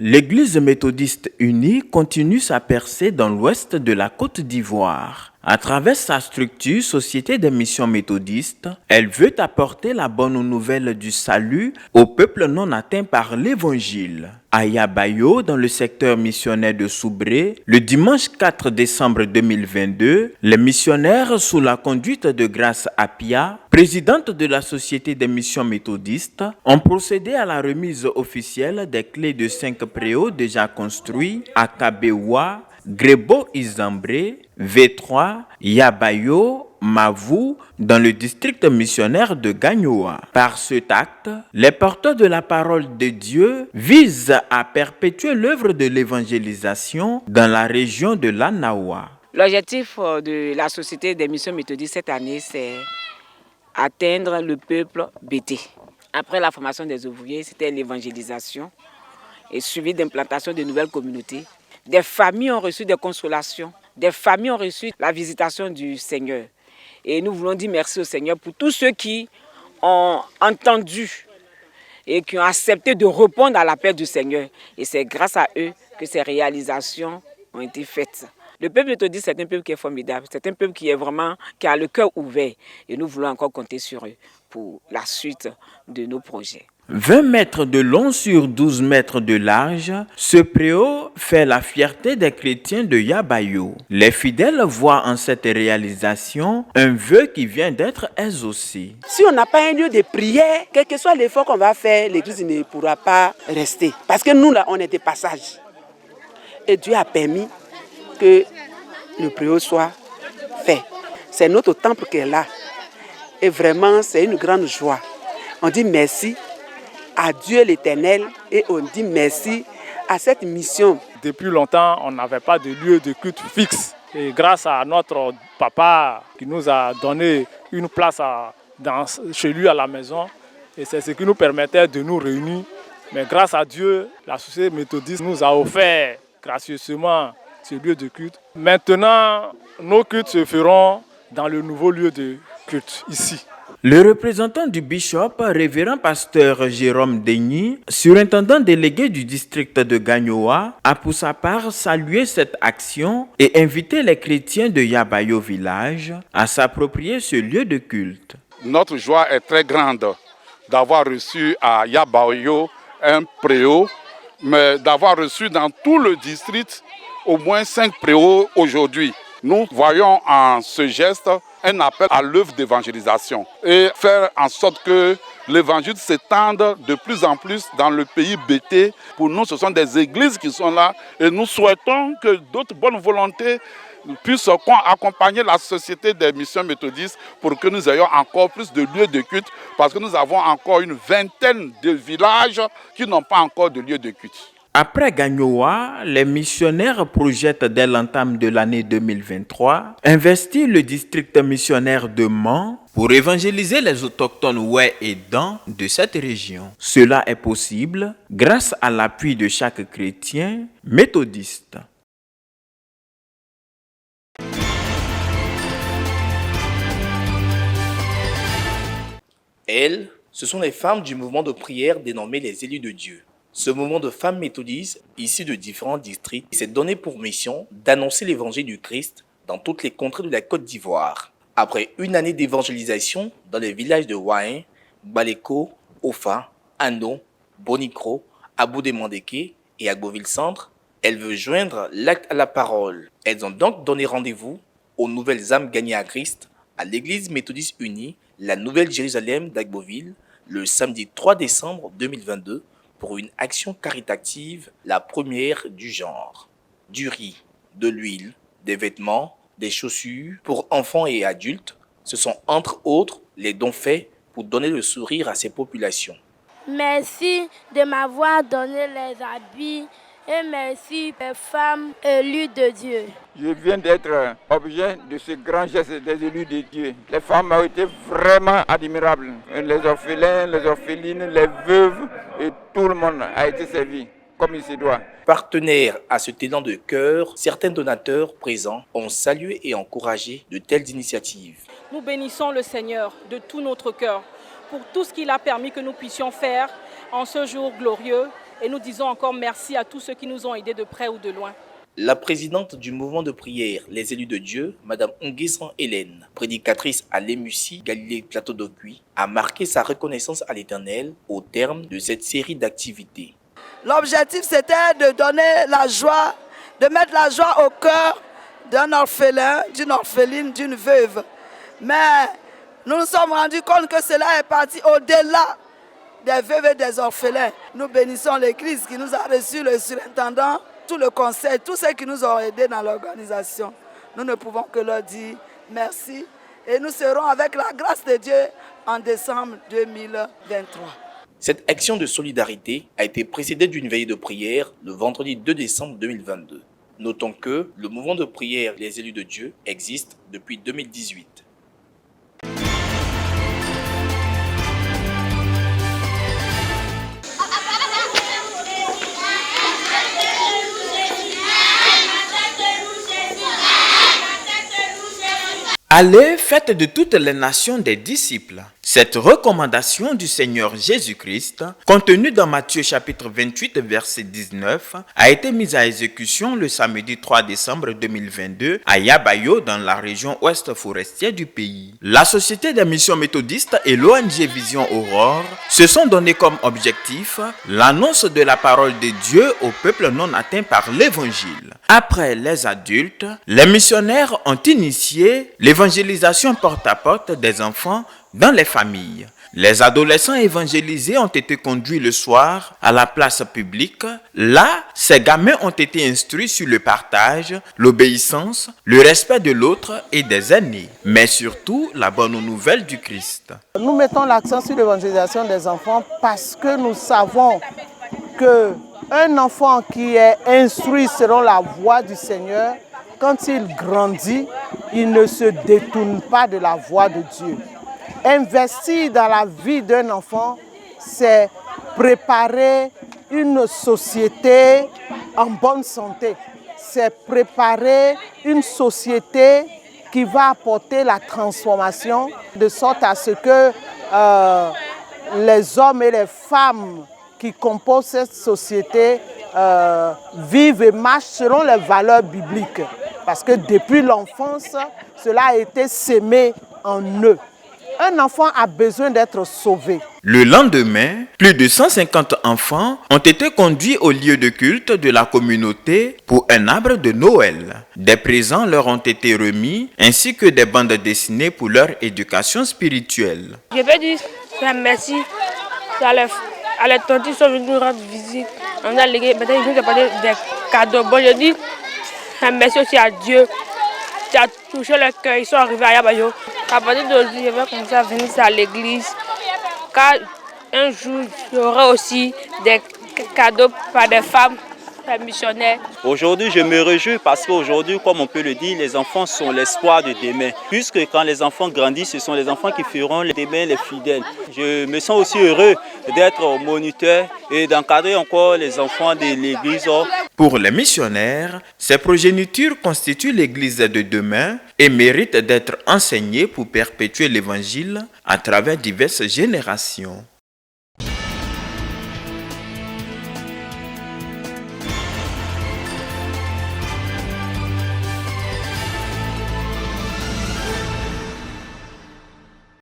L'Église méthodiste unie continue sa percée dans l'ouest de la Côte d'Ivoire. À travers sa structure Société des missions méthodistes, elle veut apporter la bonne nouvelle du salut au peuple non atteint par l'Évangile. À Yabayo, dans le secteur missionnaire de Soubré, le dimanche 4 décembre 2022, les missionnaires sous la conduite de Grâce Apia, présidente de la Société des missions méthodistes, ont procédé à la remise officielle des clés de 5 préaux déjà construits à Kabewa, Grebo-Izambré, V3, Yabayo, Mavu, dans le district missionnaire de Gagnoa. Par cet acte, les porteurs de la parole de Dieu visent à perpétuer l'œuvre de l'évangélisation dans la région de l'Anawa. L'objectif de la Société des missions méthodistes cette année, c'est atteindre le peuple BT. Après la formation des ouvriers, c'était l'évangélisation et suivi d'implantation de nouvelles communautés. Des familles ont reçu des consolations, des familles ont reçu la visitation du Seigneur. Et nous voulons dire merci au Seigneur pour tous ceux qui ont entendu et qui ont accepté de répondre à l'appel du Seigneur. Et c'est grâce à eux que ces réalisations ont été faites. Le peuple méthodiste, c'est un peuple qui est formidable, c'est un peuple qui a le cœur ouvert. Et nous voulons encore compter sur eux pour la suite de nos projets. 20 mètres de long sur 12 mètres de large, ce préau fait la fierté des chrétiens de Yabayo. Les fidèles voient en cette réalisation un vœu qui vient d'être exaucé. Si on n'a pas un lieu de prière, quel que soit l'effort qu'on va faire, l'église ne pourra pas rester. Parce que nous, là, on est de passage. Et Dieu a permis que le préau soit fait. C'est notre temple qui est là. Et vraiment, c'est une grande joie. On dit merci à Dieu l'Éternel et on dit merci à cette mission. Depuis longtemps, on n'avait pas de lieu de culte fixe. Et grâce à notre papa qui nous a donné une place chez lui à la maison, et c'est ce qui nous permettait de nous réunir. Mais grâce à Dieu, la Société méthodiste nous a offert gracieusement ce lieu de culte. Maintenant, nos cultes se feront dans le nouveau lieu de culte, ici. Le représentant du bishop, révérend pasteur Jérôme Denis, surintendant délégué du district de Gagnoa, a pour sa part salué cette action et invité les chrétiens de Yabayo village à s'approprier ce lieu de culte. Notre joie est très grande d'avoir reçu à Yabayo un préau, mais d'avoir reçu dans tout le district au moins 5 préaux aujourd'hui. Nous voyons en ce geste un appel à l'œuvre d'évangélisation et faire en sorte que l'évangile s'étende de plus en plus dans le pays BT. Pour nous, ce sont des églises qui sont là et nous souhaitons que d'autres bonnes volontés puissent accompagner la Société des missions méthodistes pour que nous ayons encore plus de lieux de culte parce que nous avons encore une vingtaine de villages qui n'ont pas encore de lieux de culte. Après Gagnoa, les missionnaires projettent dès l'entame de l'année 2023 investir le district missionnaire de Mans pour évangéliser les autochtones Oué et Dan de cette région. Cela est possible grâce à l'appui de chaque chrétien méthodiste. Elles, ce sont les femmes du mouvement de prière dénommé les élus de Dieu. Ce mouvement de femmes méthodistes, issues de différents districts, s'est donné pour mission d'annoncer l'évangile du Christ dans toutes les contrées de la Côte d'Ivoire. Après une année d'évangélisation dans les villages de Wain, Baleko, Ofa, Ando, Bonicro, Abou-de-Mandeke et Agboville-Centre, elle veut joindre l'acte à la parole. Elles ont donc donné rendez-vous aux nouvelles âmes gagnées à Christ à l'église méthodiste unie, la Nouvelle Jérusalem d'Agboville, le samedi 3 décembre 2022, pour une action caritative, la première du genre. Du riz, de l'huile, des vêtements, des chaussures pour enfants et adultes, ce sont entre autres les dons faits pour donner le sourire à ces populations. Merci de m'avoir donné les habits et merci aux femmes élues de Dieu. Je viens d'être objet de ce grand geste des élus de Dieu. Les femmes ont été vraiment admirables. Les orphelins, les orphelines, les veuves et tout le monde a été servi comme il se doit. Partenaires à cet élan de cœur, certains donateurs présents ont salué et encouragé de telles initiatives. Nous bénissons le Seigneur de tout notre cœur pour tout ce qu'il a permis que nous puissions faire en ce jour glorieux Et nous disons encore merci à tous ceux qui nous ont aidés de près ou de loin. La présidente du mouvement de prière Les Élus de Dieu, Mme Nguessan Hélène, prédicatrice à l'Émussie Galilée Plateau d'Ocuy, a marqué sa reconnaissance à l'Éternel au terme de cette série d'activités. L'objectif, c'était de donner la joie, de mettre la joie au cœur d'un orphelin, d'une orpheline, d'une veuve. Mais nous nous sommes rendus compte que cela est parti au-delà des veuves et des orphelins. Nous bénissons l'Église qui nous a reçus, le surintendant, tout le conseil, tous ceux qui nous ont aidés dans l'organisation. Nous ne pouvons que leur dire merci et nous serons avec la grâce de Dieu en décembre 2023. Cette action de solidarité a été précédée d'une veillée de prière le vendredi 2 décembre 2022. Notons que le mouvement de prière Les Élus de Dieu existe depuis 2018. Allez, faites de toutes les nations des disciples. Cette recommandation du Seigneur Jésus-Christ, contenue dans Matthieu chapitre 28, verset 19, a été mise à exécution le samedi 3 décembre 2022 à Yabayo, dans la région ouest forestière du pays. La Société des missions méthodistes et l'ONG Vision Aurore se sont donnés comme objectif l'annonce de la parole de Dieu au peuple non atteint par l'Évangile. Après les adultes, les missionnaires ont initié l'évangélisation porte à porte des enfants dans les familles. Les adolescents évangélisés ont été conduits le soir à la place publique. Là, ces gamins ont été instruits sur le partage, l'obéissance, le respect de l'autre et des aînés, mais surtout la bonne nouvelle du Christ. Nous mettons l'accent sur l'évangélisation des enfants parce que nous savons qu'un enfant qui est instruit selon la voie du Seigneur, quand il grandit, il ne se détourne pas de la voie de Dieu. Investir dans la vie d'un enfant, c'est préparer une société en bonne santé. C'est préparer une société qui va apporter la transformation de sorte à ce que les hommes et les femmes qui composent cette société vivent et marchent selon les valeurs bibliques. Parce que depuis l'enfance, cela a été sémé en eux. Un enfant a besoin d'être sauvé. Le lendemain, plus de 150 enfants ont été conduits au lieu de culte de la communauté pour un arbre de Noël. Des présents leur ont été remis, ainsi que des bandes dessinées pour leur éducation spirituelle. Je veux dire merci à les tantes qui sont venues nous rendre visite. On a légué, maintenant ils nous ont apporté des cadeaux. Bon, je dis merci aussi à Dieu qui a touché leur cœur. Ils sont arrivés à Yabayo. À partir d'aujourd'hui, je vais commencer à venir à l'église. Car un jour, il y aura aussi des cadeaux par des femmes missionnaires. Aujourd'hui, je me réjouis parce qu'aujourd'hui, comme on peut le dire, les enfants sont l'espoir de demain. Puisque quand les enfants grandissent, ce sont les enfants qui feront demain les fidèles. Je me sens aussi heureux d'être moniteur et d'encadrer encore les enfants de l'église. Pour les missionnaires, ces progénitures constituent l'église de demain et méritent d'être enseignées pour perpétuer l'évangile à travers diverses générations.